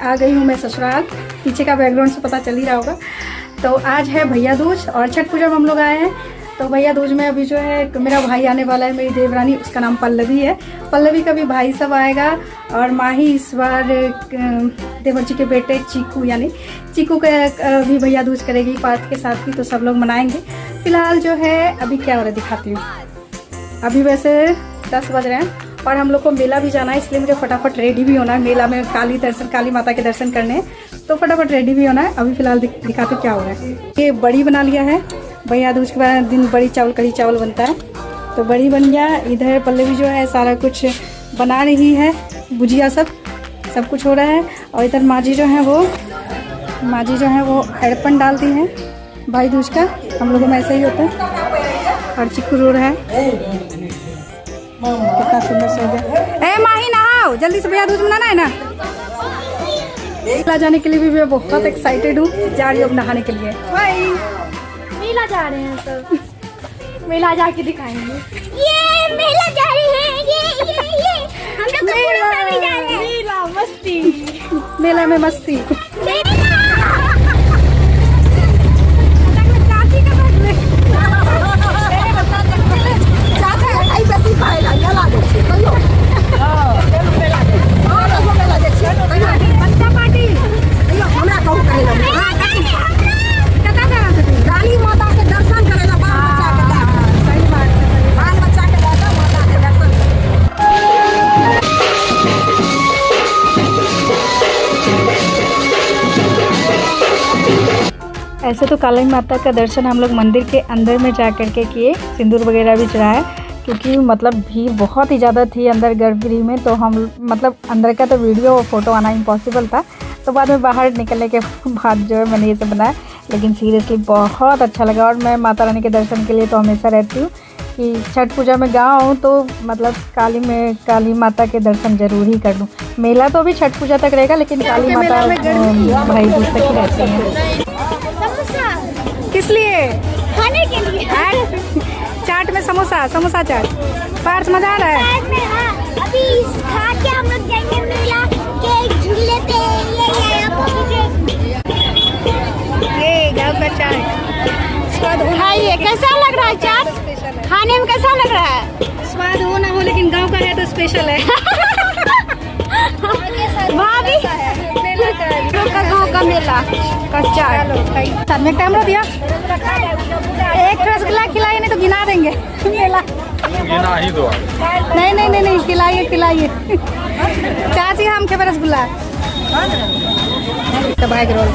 आ गई हूँ मैं ससुराल। पीछे का बैकग्राउंड से पता चल ही रहा होगा। तो आज है भैया दूज और छठ पूजा में हम लोग आए हैं। तो भैया दूज में अभी जो है मेरा भाई आने वाला है, मेरी देवरानी, उसका नाम पल्लवी है। पल्लवी का भी भाई सब आएगा और माही इस बार देवर जी के बेटे चीकू यानी चीकू का भी भैया दूज करेगी पार्थ के साथ ही। तो सब लोग मनाएंगे। फिलहाल जो है अभी क्या हो रहा है दिखाती हूँ। अभी वैसे 10 बज रहे हैं और हम लोग को मेला भी जाना है, इसलिए मुझे फटाफट रेडी भी होना है। मेला में काली माता के दर्शन करने हैं, तो फटाफट रेडी भी होना है। अभी फिलहाल दिखाते क्या हो रहा है। ये बड़ी बना लिया है, भैया दूज के बाद दिन बड़ी चावल कढ़ी चावल बनता है, तो बड़ी बन गया। इधर पल्लवी जो है सारा कुछ बना रही है, भुजिया सब कुछ हो रहा है। और इधर माजी जो है वो अड़पन डालती हैं भाई दूज का। हम लोगों में ऐसा ही होता है। और चिक्कू रो रहा है, कितना सुंदर से हो गया। ए माही नहाओ, जल्दी से भैया दूज मनाना है ना। मेला जाने के लिए भी मैं बहुत एक्साइटेड हूँ। जा रही हूँ अब नहाने के लिए। मेला जा रहे हैं सब, मेला जाके दिखाएंगे। ये मेला जा रहे हैं, ये हम लोग मेला जा रहे हैं। मेला मस्ती, मेला में मस्ती। ऐसे तो काली माता का दर्शन हम लोग मंदिर के अंदर में जा कर के किए, सिंदूर वगैरह भी चढ़ाया, क्योंकि मतलब भीड़ बहुत ही ज़्यादा थी अंदर गर्भगृह में। तो हम मतलब अंदर का तो वीडियो और फोटो आना इम्पॉसिबल था। तो बाद में बाहर निकलने के बाद जो है मैंने ये सब बनाया, लेकिन सीरियसली बहुत अच्छा लगा। और मैं माता रानी के दर्शन के लिए तो हमेशा रहती हूँ कि छठ पूजा में गाँव आऊँ तो मतलब काली माता के दर्शन जरूर ही कर लूँ। मेला तो अभी छठ पूजा तक रहेगा, लेकिन काली माता भाई दूज तक ही रहती हैं। किस लिए? खाने के लिए। चाट में समोसा चाट। पार्थ मजा आ रहा है। अभी खा के हम लोग जाएंगे मेला के झूले पे। ये गाँव का चाय स्वाद हो। खाइए, कैसा लग रहा है चाट? खाने में कैसा लग रहा है? स्वाद हो ना हो, लेकिन गांव का है तो स्पेशल है। भाभी का गाँव का मेला का चाट साथ में कैमरा दिया। एक रसगुल्ला खिलाइए, नहीं तो गिना देंगे मेला। ही दो। नहीं खिलाइए। चाची हम के रसगुल्ला। रोल